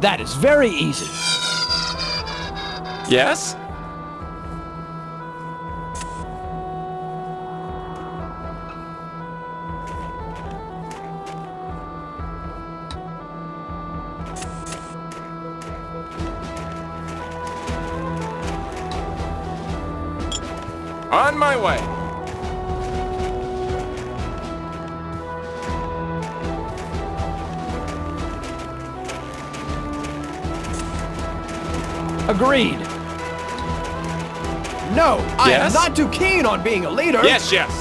That is very easy. Yes? On my way. Agreed. No, I am Yes? not too keen on being a leader. Yes, yes.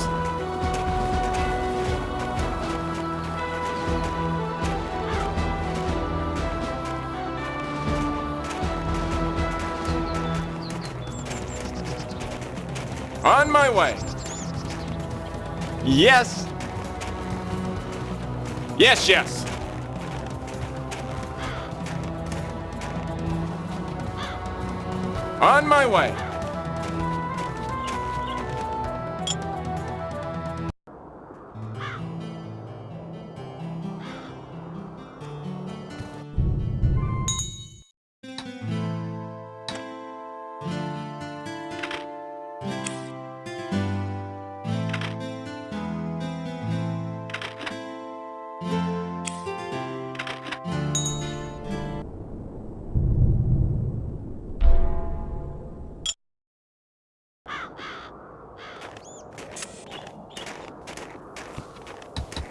On my way. Yes. Yes, yes. On my way.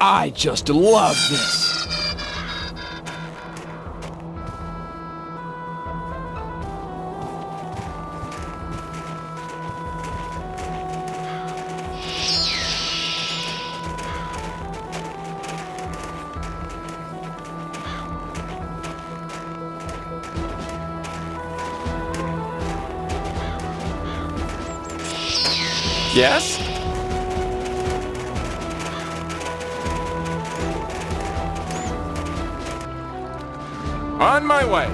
I just love this. Yes? On my way.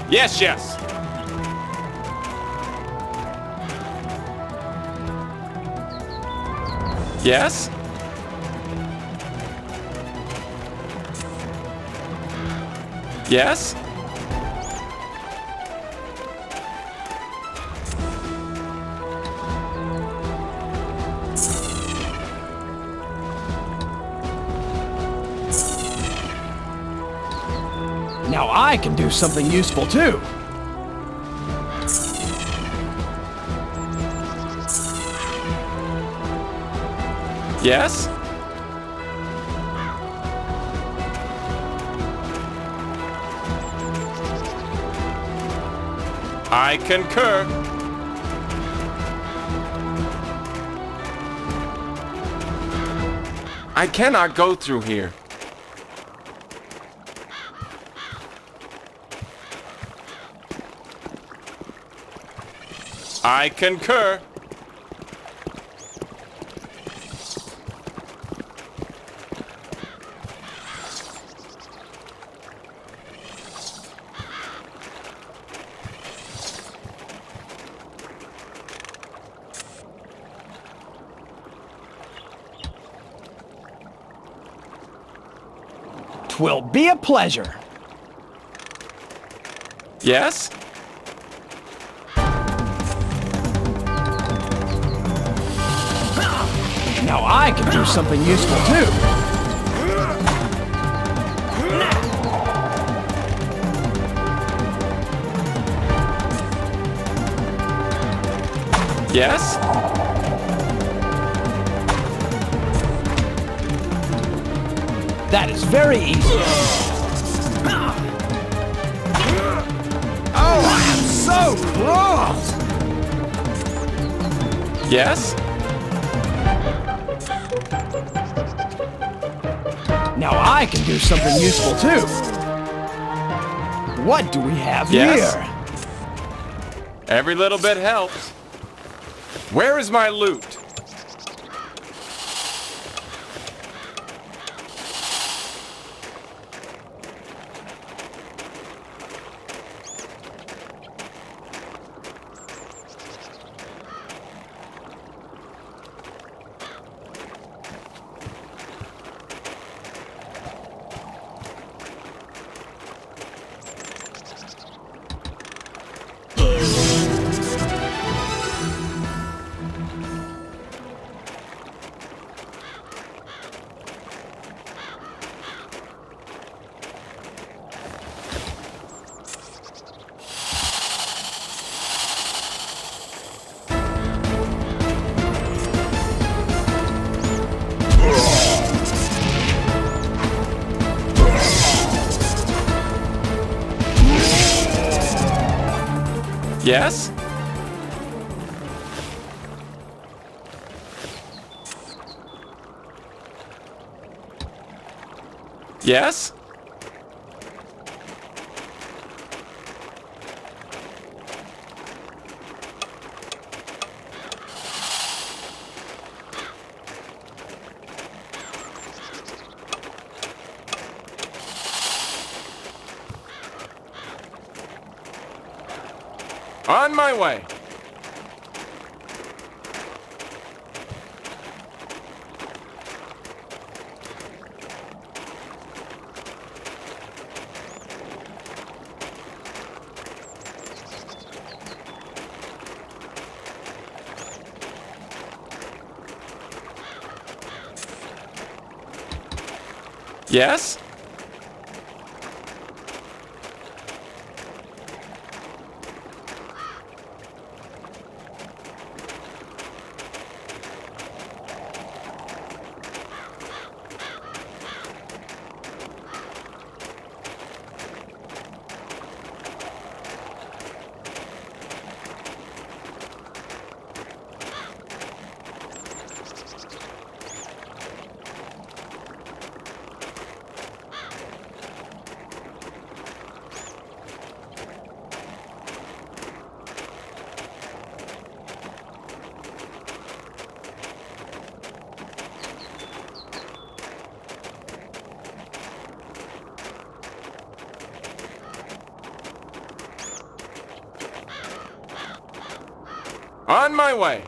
Yes, yes. Yes? Yes? Now I can do something useful too. Yes? I concur. I cannot go through here. I concur. Twill be a pleasure. Yes? Now I can do something useful too. Yes? That is very easy. Oh, I am so cross! Yes? Now I can do something useful too. What do we have Yes? here? Every little bit helps. Where is my loot? Yes? Yes? On my way. Yes? On my way.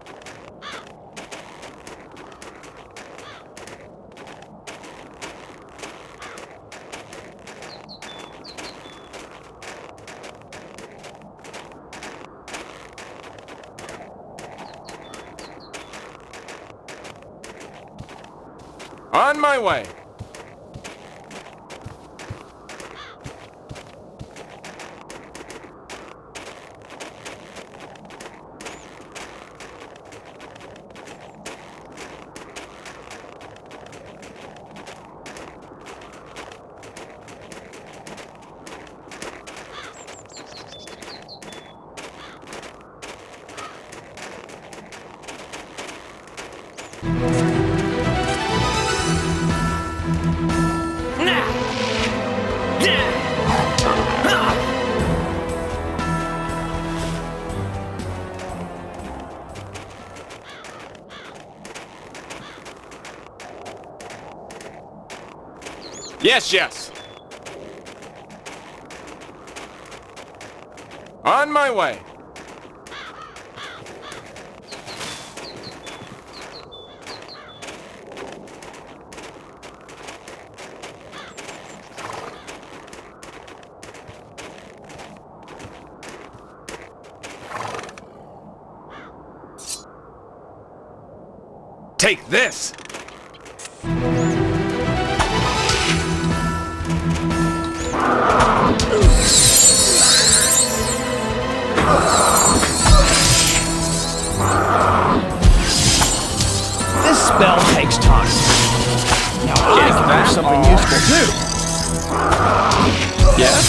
On my way. Yes, yes. On my way. Take this. This spell takes time. Now I can do something useful too. Yes?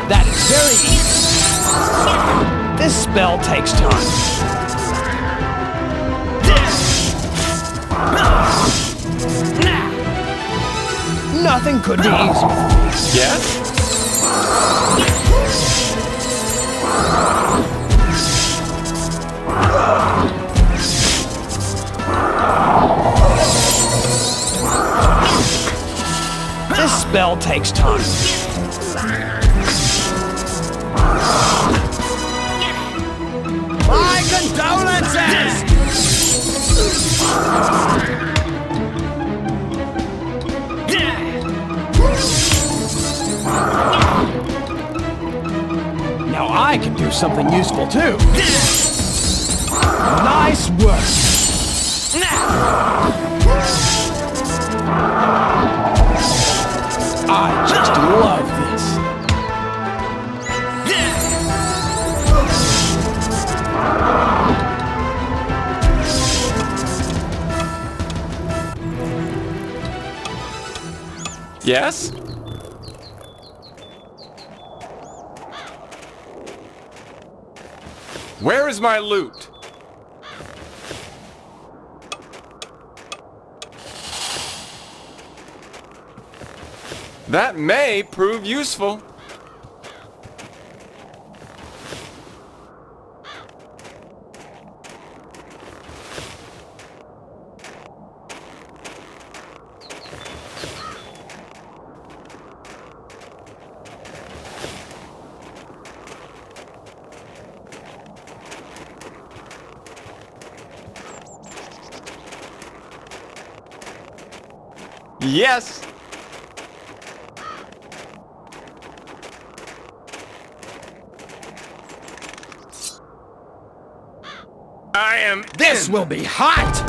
That is very easy. This spell takes time. Nothing could be easier. Yes? This spell takes time. My condolences! Now I can do something useful too. Nice work. I just love this. Yes? Where is my loot? That may prove useful. Yes! I am This will be hot!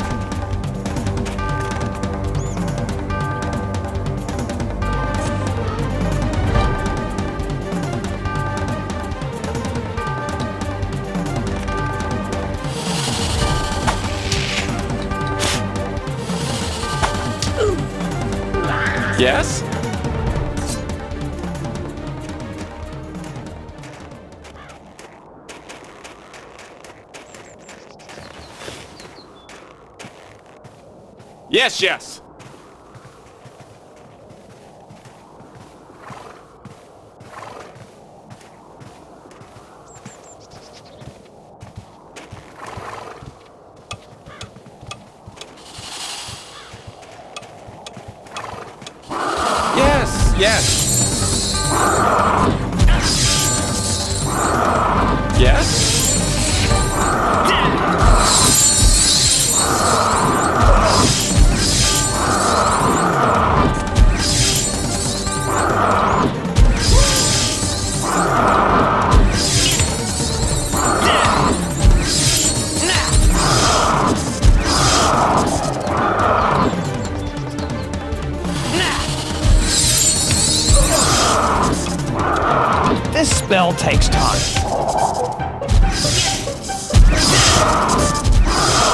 Yes? Yes, yes. Yes, yes. Yes? This spell takes time.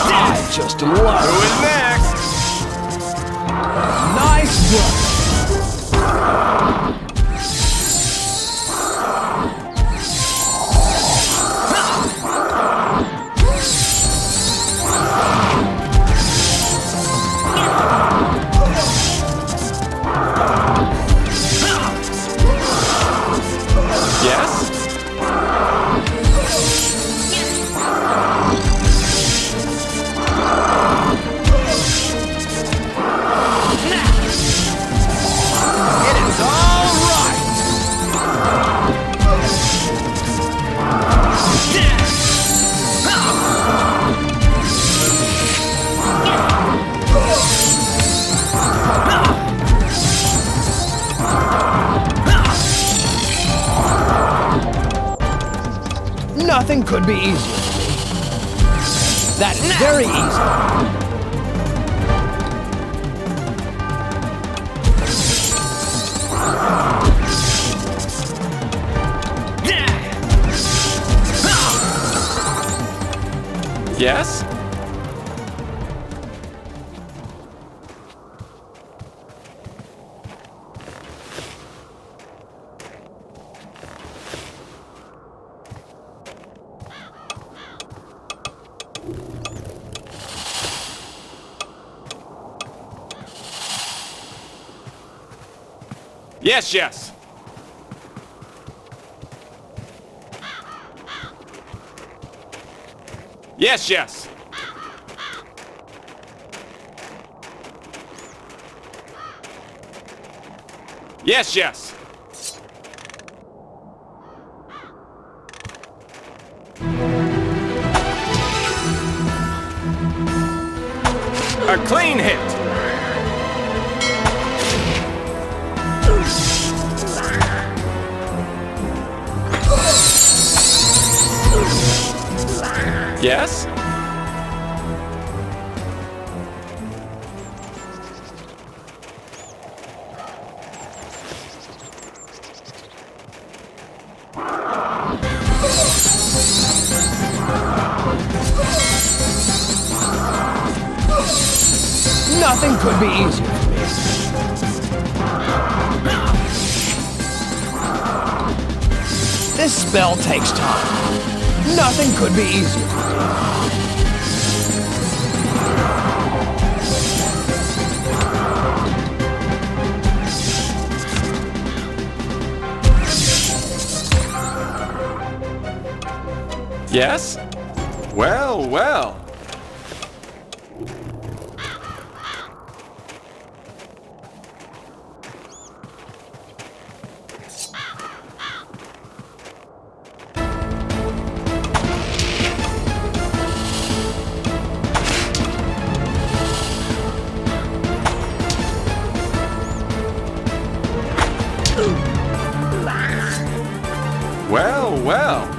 I just love Who is next? Nice work. Yes? It is all right. Nothing could be easier. That is very easy. Yes? Yes, yes. Yes, yes. Yes, yes. A clean hit. Yes? Nothing could be easier for me. This spell takes time. Nothing could be easier for me. Yes? Well, well. Well, well.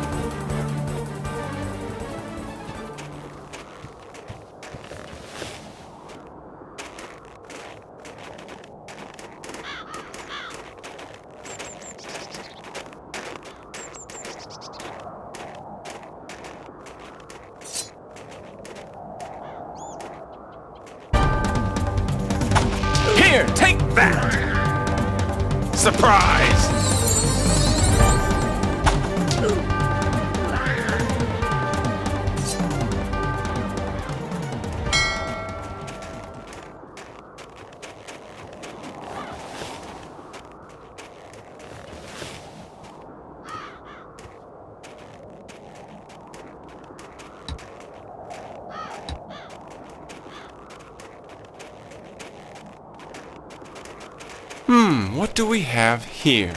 Here, take that! Surprise! What do we have here?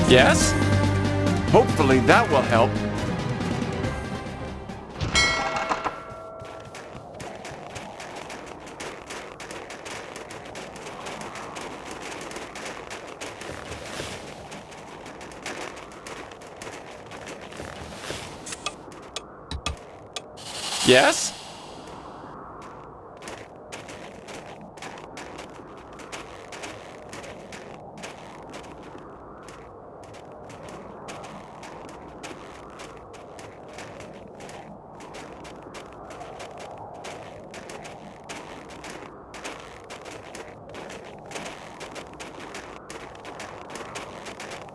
Yes? Hopefully that will help. Yes?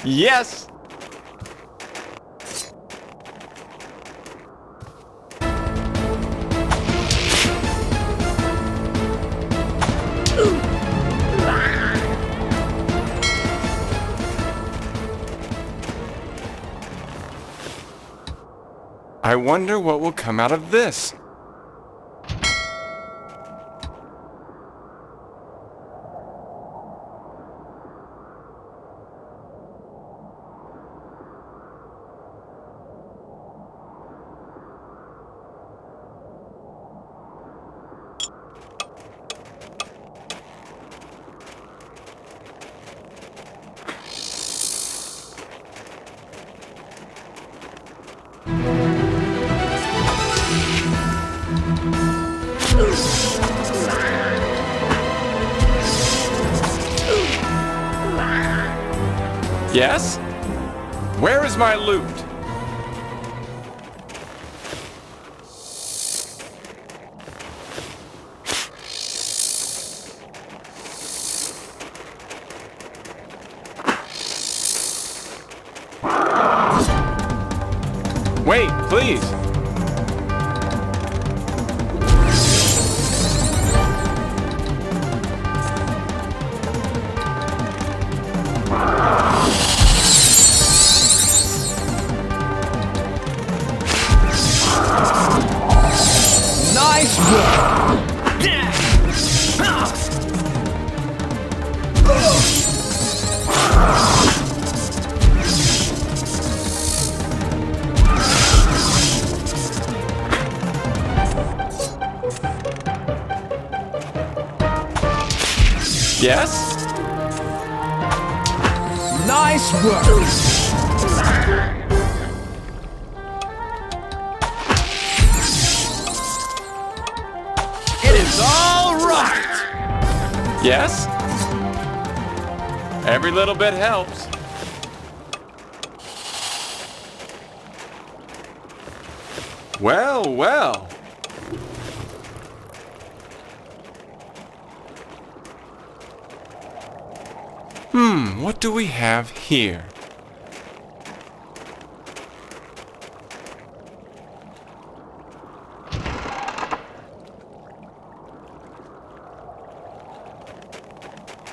Yes! I wonder what will come out of this. Yes? Where is my loot? Wait, please. Nice work! Yes? Nice work! It is all right! Yes? Every little bit helps. Well, well. What do we have here?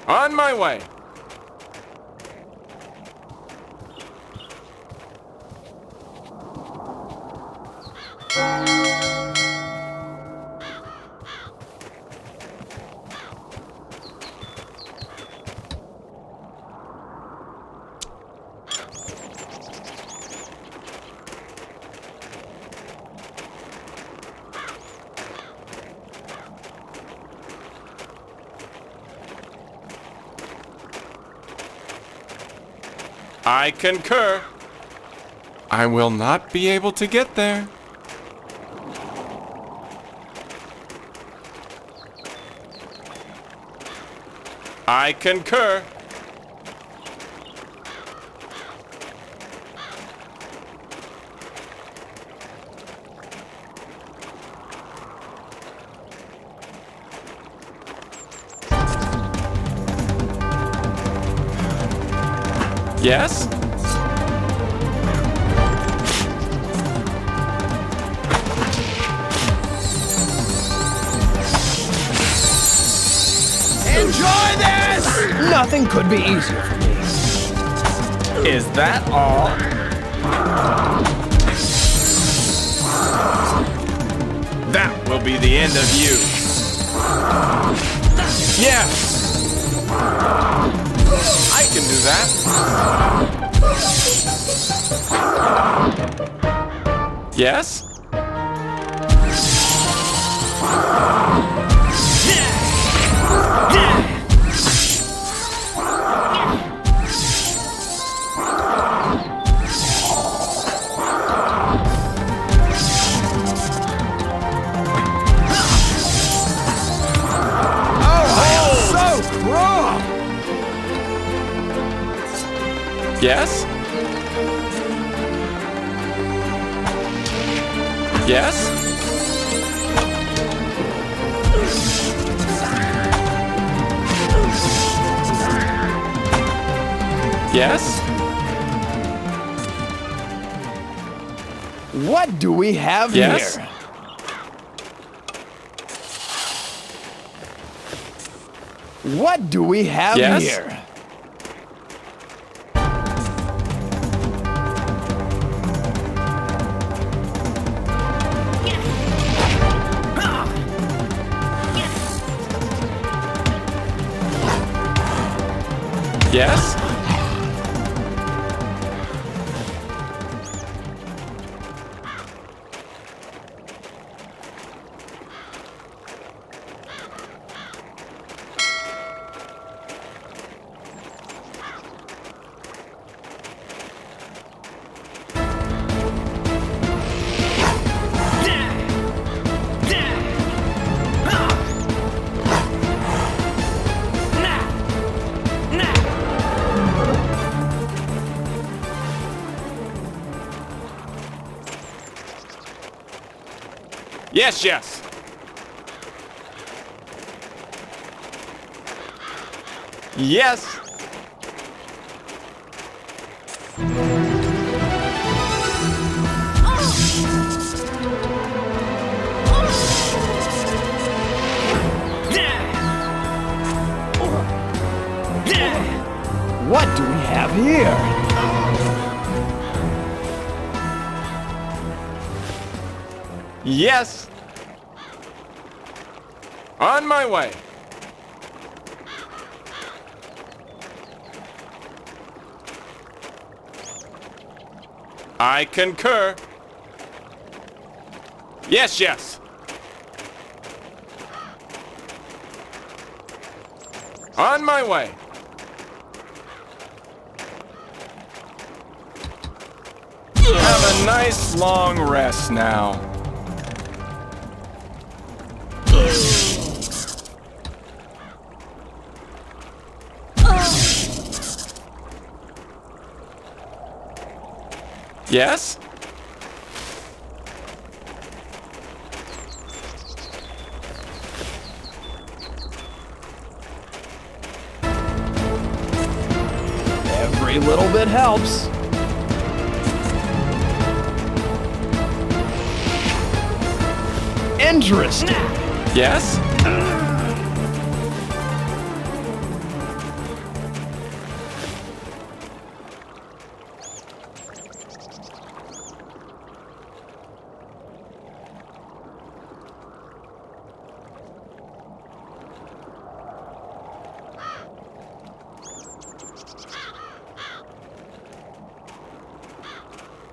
On my way. I concur. I will not be able to get there. I concur. Yes? Enjoy this! Nothing could be easier for me. Is that all? That will be the end of you. Yes! I can do that. Yes? Yes? Yes? Yes? What do we have Yes? here? What do we have Yes? here? Yes? Yes, yes. Yes. What do we have here? Yes! On my way! I concur. Yes, yes. On my way. Have a nice long rest now. Yes? Every little bit helps. Interesting. Yes?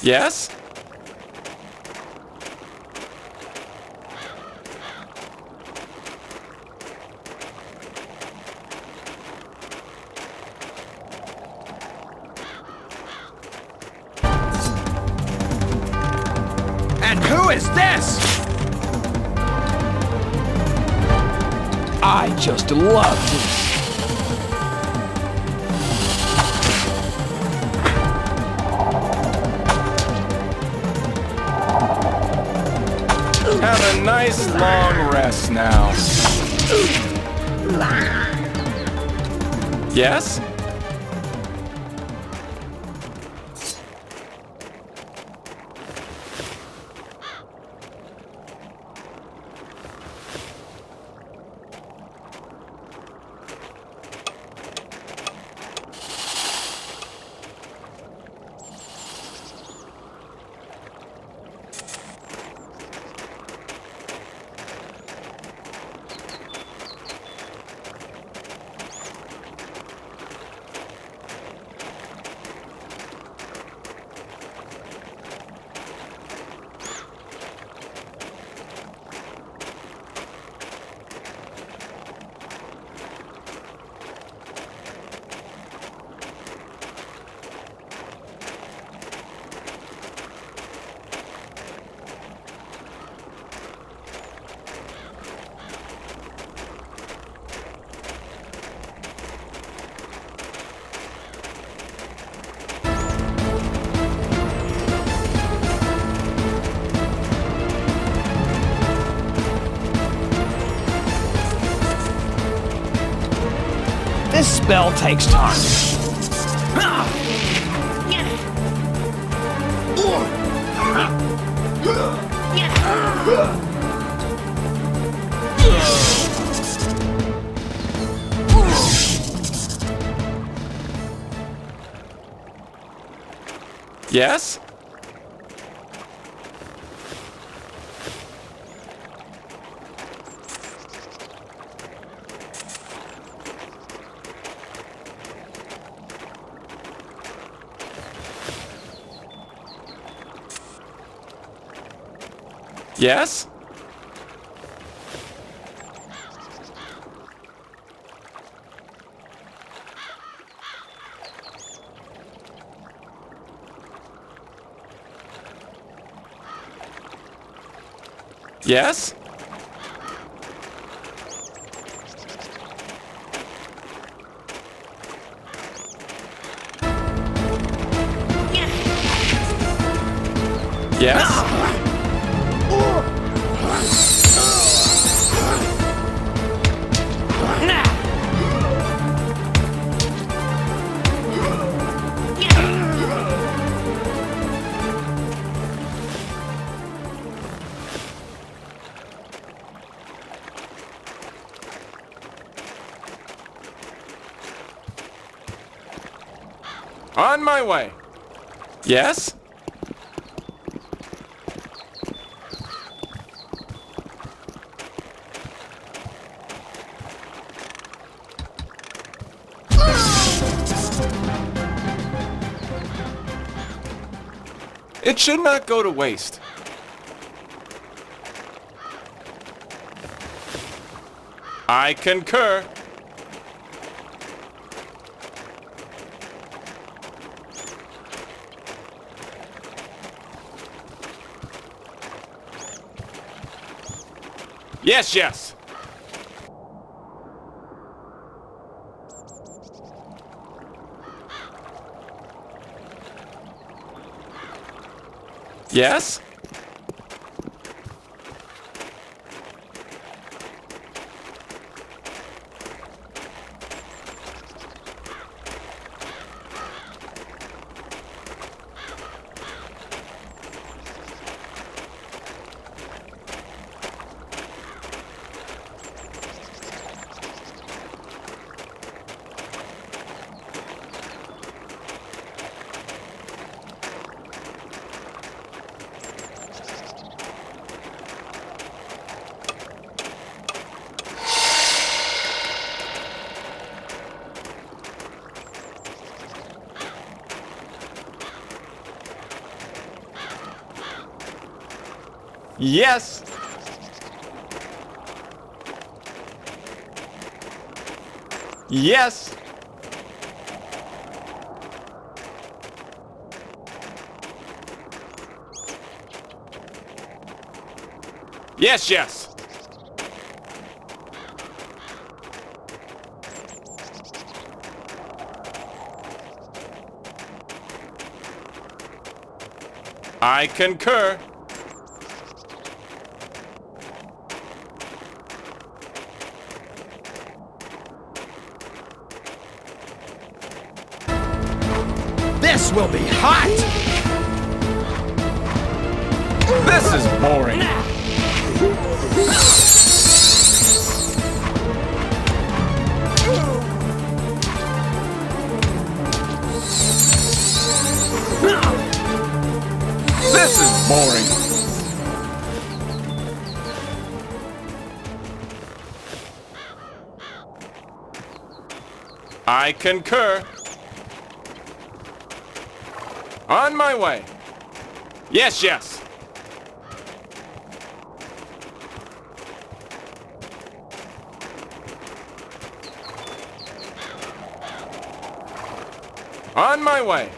Yes? And who is this? I just love this. Have a nice long rest now. Yes? This spell takes time. Yes? Yes? Yes? Yes? On my way. Yes? It should not go to waste. I concur. Yes, yes. Yes? Yes. Yes. Yes, yes. I concur. This will be hot! This is boring. This is boring. I concur. On my way. Yes, yes. On my way.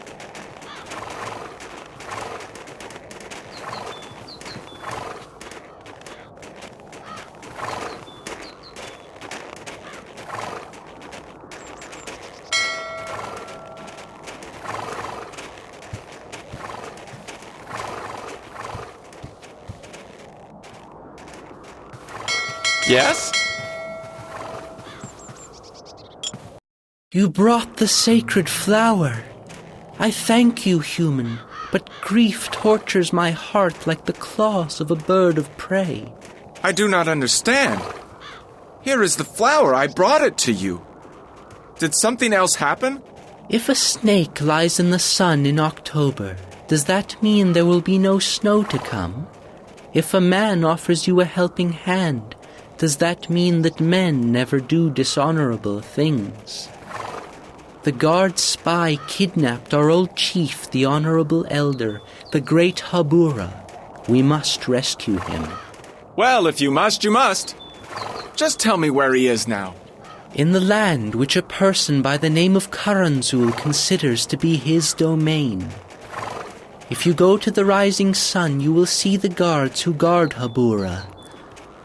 Yes? You brought the sacred flower. I thank you, human, but grief tortures my heart like the claws of a bird of prey. I do not understand. Here is the flower. I brought it to you. Did something else happen? If a snake lies in the sun in October, does that mean there will be no snow to come? If a man offers you a helping hand, does that mean that men never do dishonorable things? The guard spy kidnapped our old chief, the honorable elder, the great Habura. We must rescue him. Well, if you must, you must. Just tell me where he is now. In the land which a person by the name of Karanzul considers to be his domain. If you go to the rising sun, you will see the guards who guard Habura.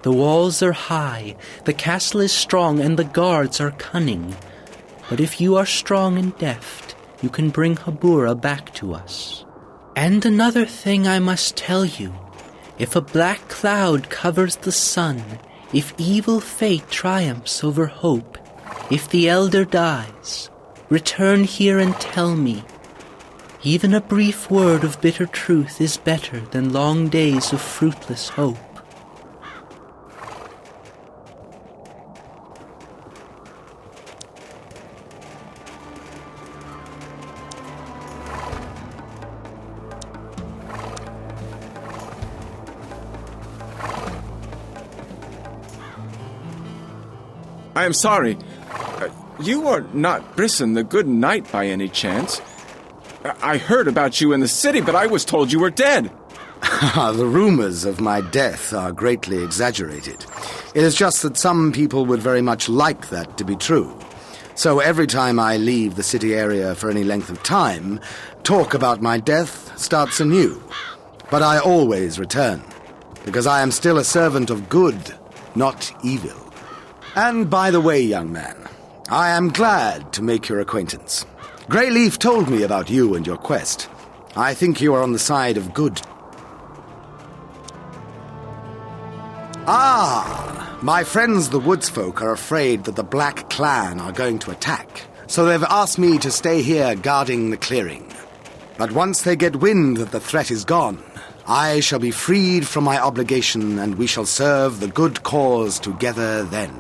The walls are high, the castle is strong, and the guards are cunning. But if you are strong and deft, you can bring Habura back to us. And another thing I must tell you. If a black cloud covers the sun, if evil fate triumphs over hope, if the elder dies, return here and tell me. Even a brief word of bitter truth is better than long days of fruitless hope. I am sorry. You are not Brisson, the good knight, by any chance? I heard about you in the city, but I was told you were dead. The rumors of my death are greatly exaggerated. It is just that some people would very much like that to be true. So every time I leave the city area for any length of time, talk about my death starts anew. But I always return, because I am still a servant of good, not evil. And by the way, young man, I am glad to make your acquaintance. Greyleaf told me about you and your quest. I think you are on the side of good. Ah, my friends the woodsfolk are afraid that the Black Clan are going to attack, so they've asked me to stay here guarding the clearing. But once they get wind that the threat is gone, I shall be freed from my obligation and we shall serve the good cause together then.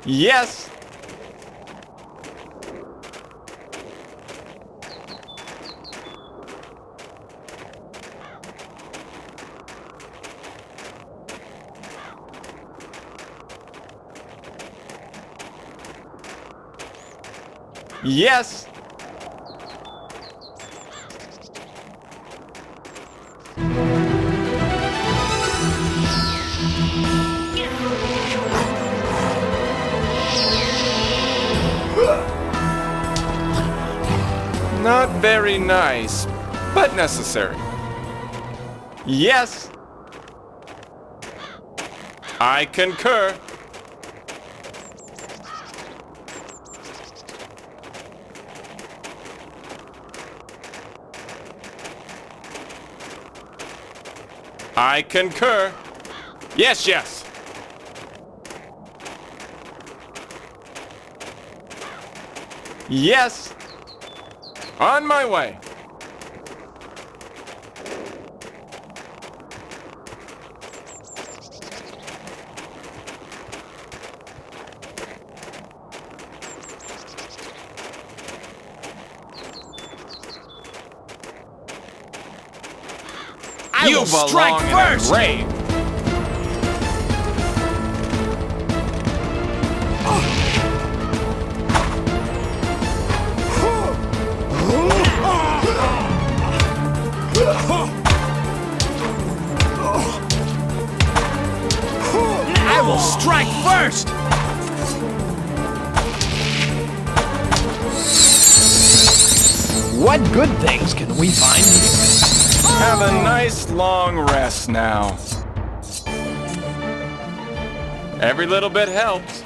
Yes! Yes! Not very nice, but necessary. Yes! I concur. I concur. Yes, yes. Yes. On my way. I will strike first! In a raid. I will strike first! What good things can we find here? Have a nice long rest now. Every little bit helps.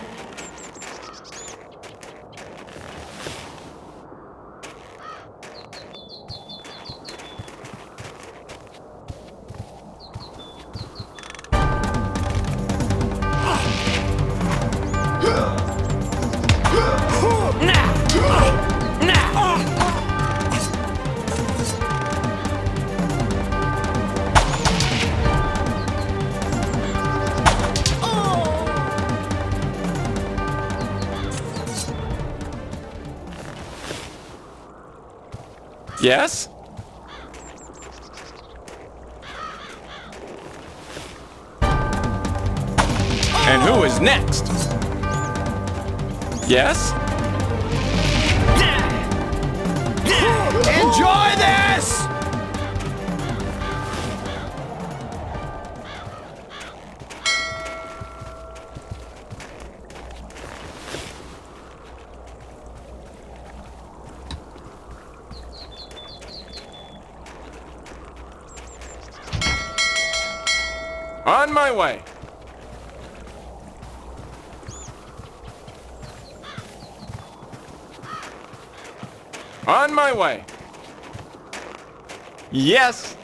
Yes? And who is next? Yes? Enjoy this! On my way. On my way. Yes.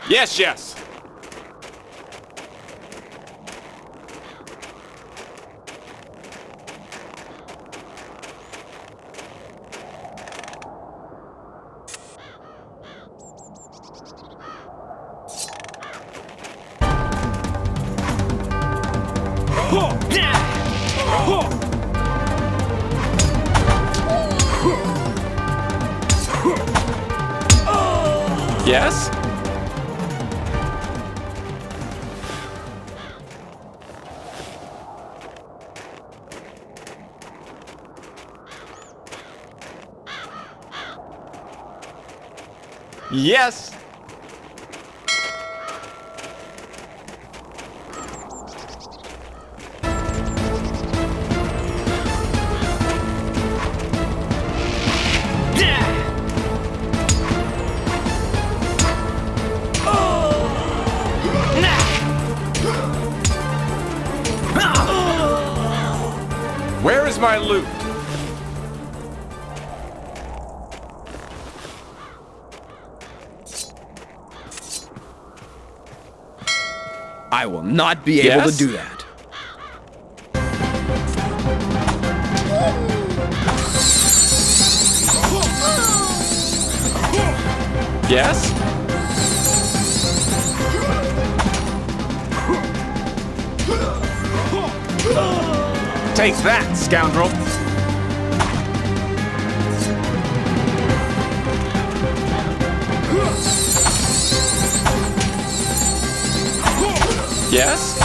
Yes, yes. Yes? Yes! Where is my loot? I will not be able Yes? to do that. Yes? Take that, scoundrel! Yes?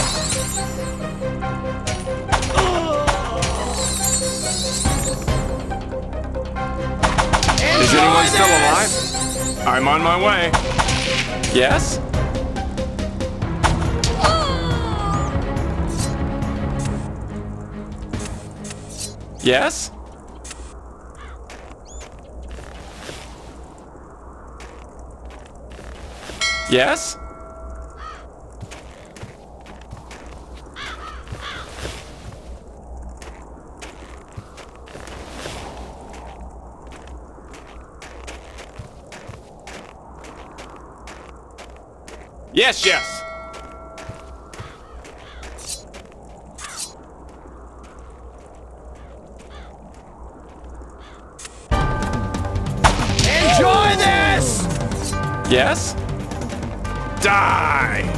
Is anyone still alive? I'm on my way. Yes? Yes? Yes? Yes, yes. Enjoy this! Yes? Die!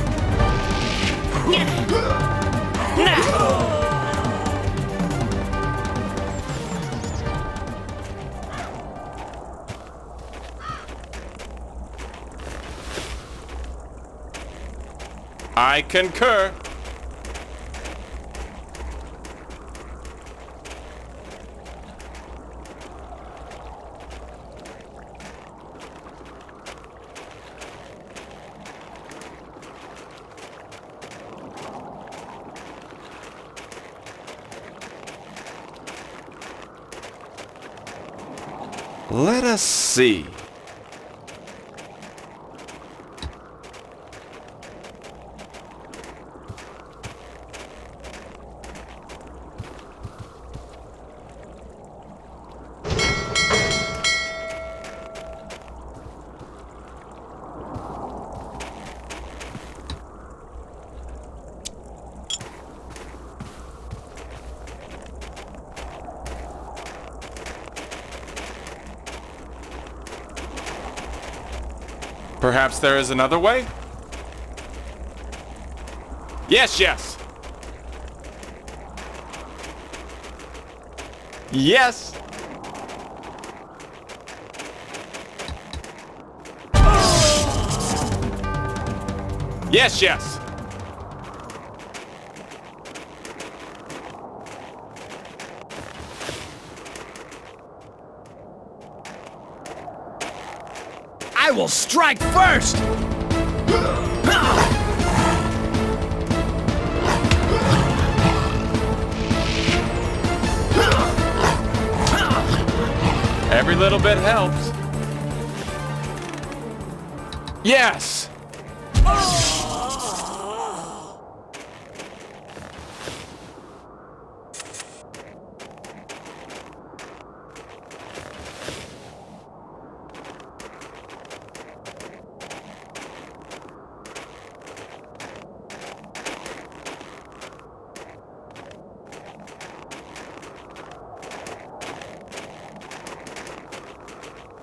I concur. Let us see. Perhaps there is another way? Yes, yes. Yes. Yes, yes. I will strike first! Every little bit helps. Yes.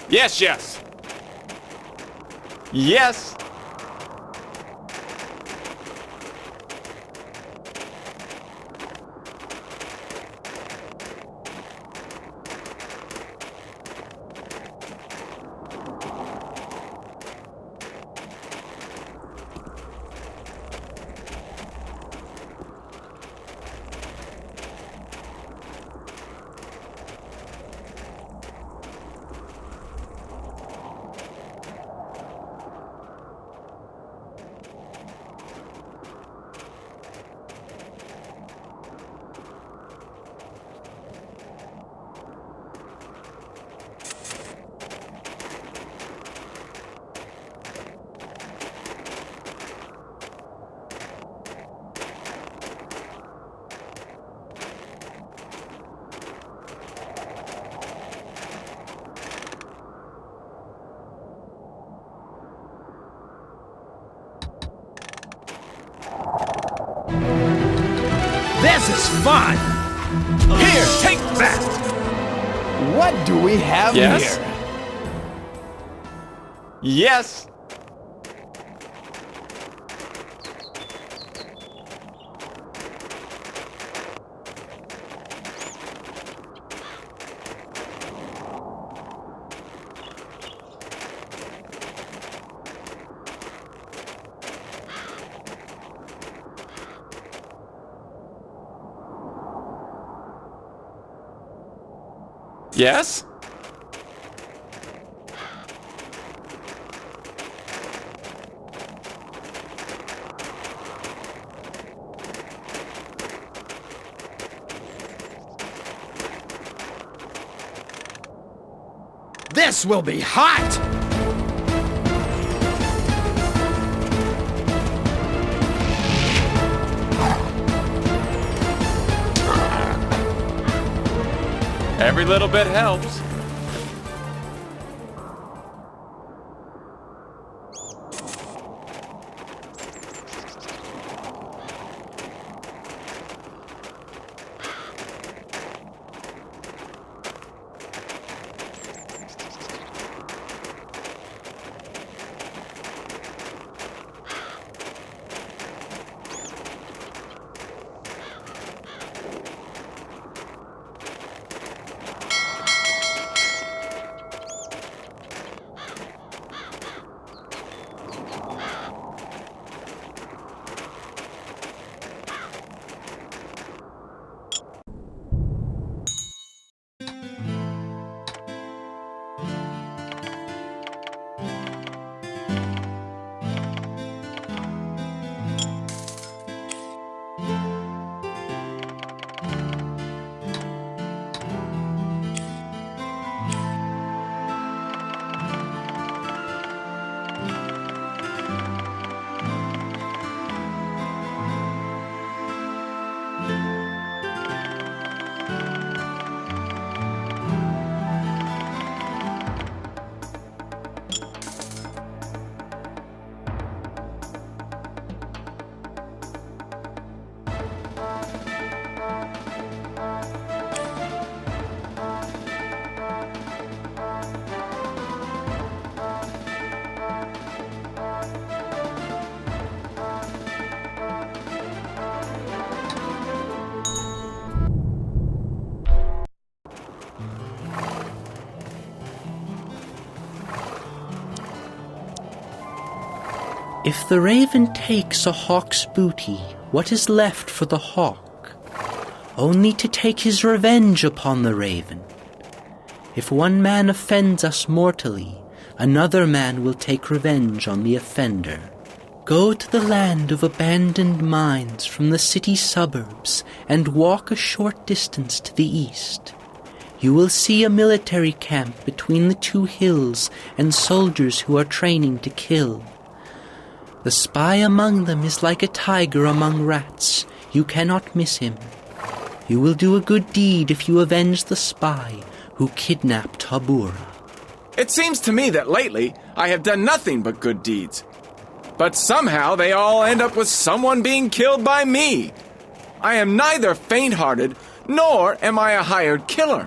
Yes, yes. Yes. This is fun! Here, take that. What do we have Yes? here? Yes. Yes? This will be hot! Every little bit helps. If the raven takes a hawk's booty, what is left for the hawk? Only to take his revenge upon the raven. If one man offends us mortally, another man will take revenge on the offender. Go to the land of abandoned mines from the city suburbs and walk a short distance to the east. You will see a military camp between the two hills and soldiers who are training to kill. The spy among them is like a tiger among rats. You cannot miss him. You will do a good deed if you avenge the spy who kidnapped Habura. It seems to me that lately I have done nothing but good deeds. But somehow they all end up with someone being killed by me. I am neither faint-hearted, nor am I a hired killer.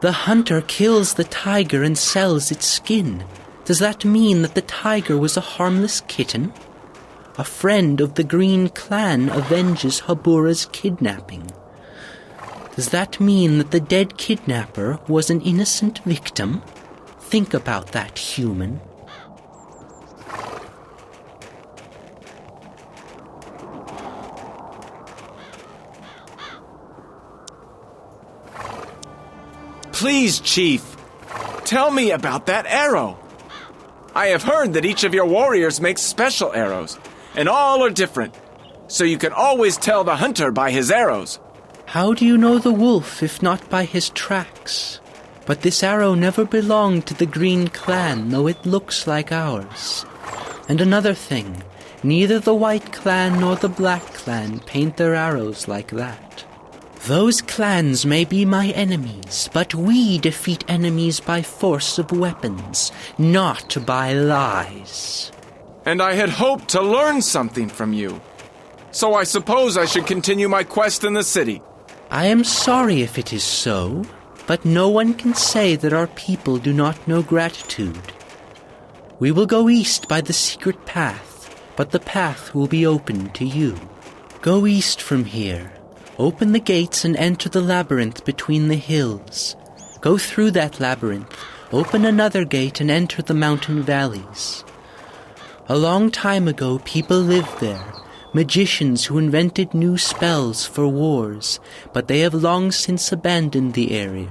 The hunter kills the tiger and sells its skin. Does that mean that the tiger was a harmless kitten? A friend of the Green Clan avenges Habura's kidnapping. Does that mean that the dead kidnapper was an innocent victim? Think about that, human. Please, Chief, tell me about that arrow. I have heard that each of your warriors makes special arrows, and all are different, so you can always tell the hunter by his arrows. How do you know the wolf if not by his tracks? But this arrow never belonged to the Green Clan, though it looks like ours. And another thing, neither the White Clan nor the Black Clan paint their arrows like that. Those clans may be my enemies, but we defeat enemies by force of weapons, not by lies. And I had hoped to learn something from you. So I suppose I should continue my quest in the city. I am sorry if it is so, but no one can say that our people do not know gratitude. We will go east by the secret path, but the path will be open to you. Go east from here. Open the gates and enter the labyrinth between the hills. Go through that labyrinth, open another gate and enter the mountain valleys. A long time ago, people lived there, magicians who invented new spells for wars, but they have long since abandoned the area.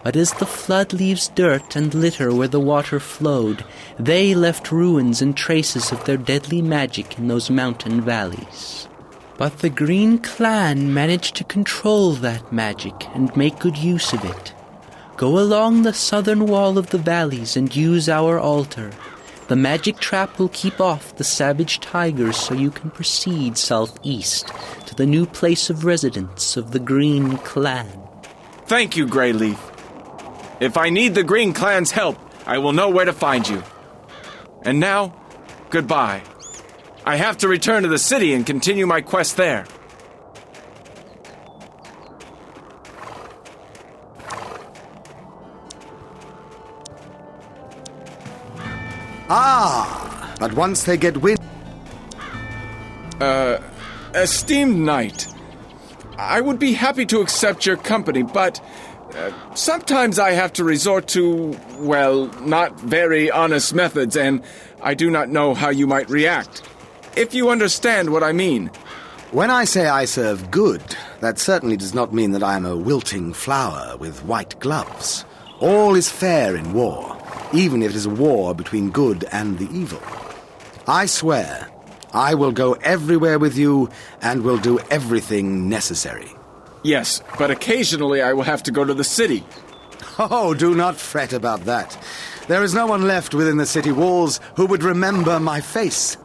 But as the flood leaves dirt and litter where the water flowed, they left ruins and traces of their deadly magic in those mountain valleys. But the Green Clan managed to control that magic and make good use of it. Go along the southern wall of the valleys and use our altar. The magic trap will keep off the savage tigers so you can proceed southeast to the new place of residence of the Green Clan. Thank you, Greyleaf. If I need the Green Clan's help, I will know where to find you. And now, goodbye. I have to return to the city and continue my quest there. Ah, but once they get wind... Esteemed knight, I would be happy to accept your company, but sometimes I have to resort to, well, not very honest methods, and I do not know how you might react. If you understand what I mean. When I say I serve good, that certainly does not mean that I am a wilting flower with white gloves. All is fair in war, even if it is a war between good and the evil. I swear, I will go everywhere with you and will do everything necessary. Yes, but occasionally I will have to go to the city. Oh, do not fret about that. There is no one left within the city walls who would remember my face.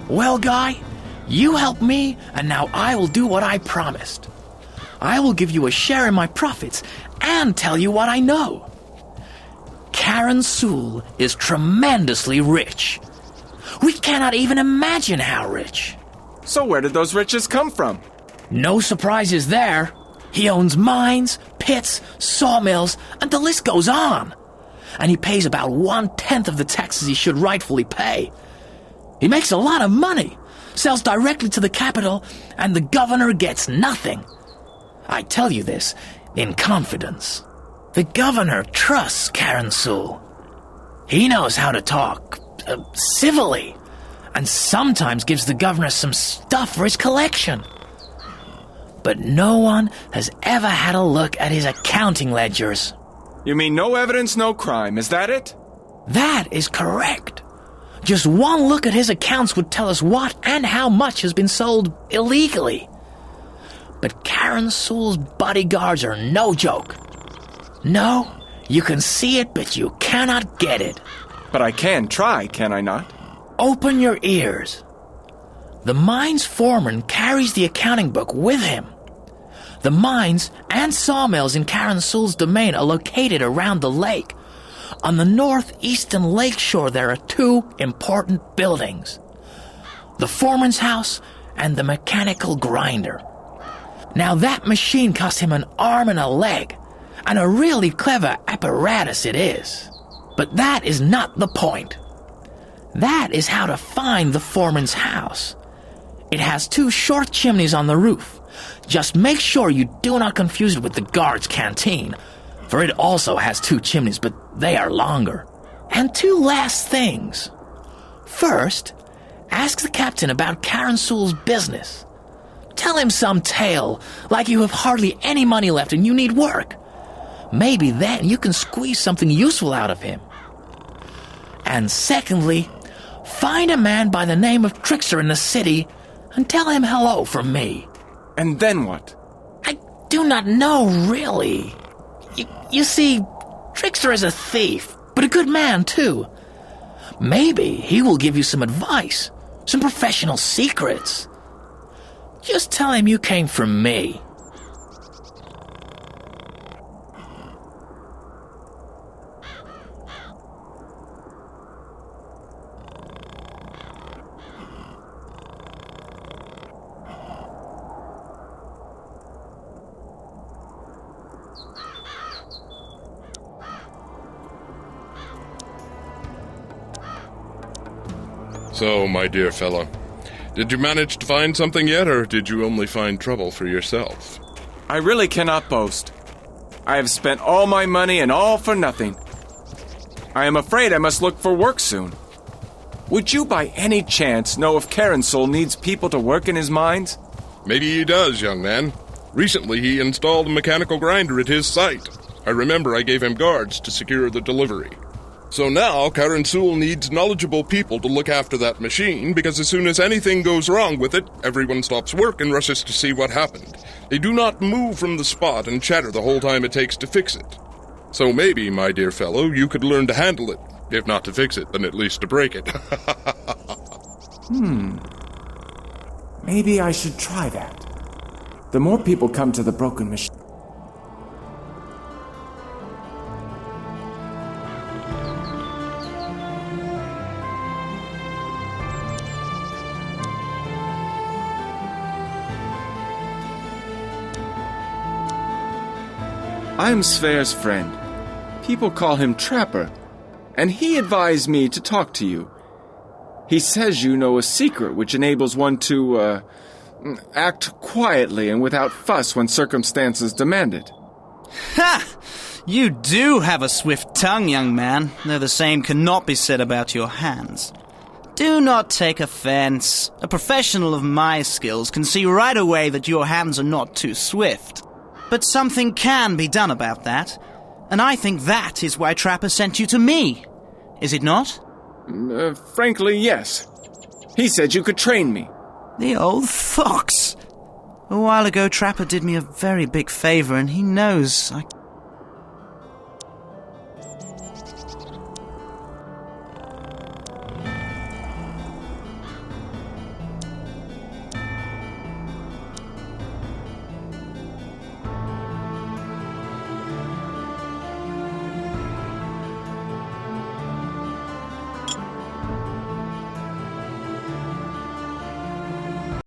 Well, Guy, you helped me, and now I will do what I promised. I will give you a share in my profits and tell you what I know. Karen Sewell is tremendously rich. We cannot even imagine how rich. So where did those riches come from? No surprises there. He owns mines, pits, sawmills, and the list goes on. And he pays about 1/10 of the taxes he should rightfully pay. He makes a lot of money, sells directly to the capital, and the governor gets nothing. I tell you this in confidence. The governor trusts Karen Sul. He knows how to talk civilly, and sometimes gives the governor some stuff for his collection. But no one has ever had a look at his accounting ledgers. You mean no evidence, no crime, is that it? That is correct. Just one look at his accounts would tell us what and how much has been sold illegally. But Karen Sul's bodyguards are no joke. No, you can see it, but you cannot get it. But I can try, can I not? Open your ears. The mine's foreman carries the accounting book with him. The mines and sawmills in Karen Sul's domain are located around the lake. On the northeastern lake shore, there are two important buildings: the foreman's house and the mechanical grinder. Now, that machine cost him an arm and a leg, and a really clever apparatus it is. But that is not the point. That is how to find the foreman's house. It has two short chimneys on the roof. Just make sure you do not confuse it with the guard's canteen, for it also has two chimneys, but they are longer. And two last things. First, ask the captain about Karen Sul's business. Tell him some tale, like you have hardly any money left and you need work. Maybe then you can squeeze something useful out of him. And secondly, find a man by the name of Trickster in the city and tell him hello from me. And then what? I do not know, really. You see, Trickster is a thief, but a good man, too. Maybe he will give you some advice, some professional secrets. Just tell him you came from me. So, my dear fellow, did you manage to find something yet, or did you only find trouble for yourself? I really cannot boast. I have spent all my money and all for nothing. I am afraid I must look for work soon. Would you by any chance know if Karen Sul needs people to work in his mines? Maybe he does, young man. Recently he installed a mechanical grinder at his site. I remember I gave him guards to secure the delivery. So now Karen Sul needs knowledgeable people to look after that machine, because as soon as anything goes wrong with it, everyone stops work and rushes to see what happened. They do not move from the spot and chatter the whole time it takes to fix it. So maybe, my dear fellow, you could learn to handle it. If not to fix it, then at least to break it. Maybe I should try that. The more people come to the broken machine... I'm Sverre's friend. People call him Trapper, and he advised me to talk to you. He says you know a secret which enables one to, act quietly and without fuss when circumstances demand it. Ha! You do have a swift tongue, young man, though the same cannot be said about your hands. Do not take offense. A professional of my skills can see right away that your hands are not too swift. But something can be done about that, and I think that is why Trapper sent you to me. Is it not? Frankly, yes. He said you could train me. The old fox. A while ago, Trapper did me a very big favor, and he knows I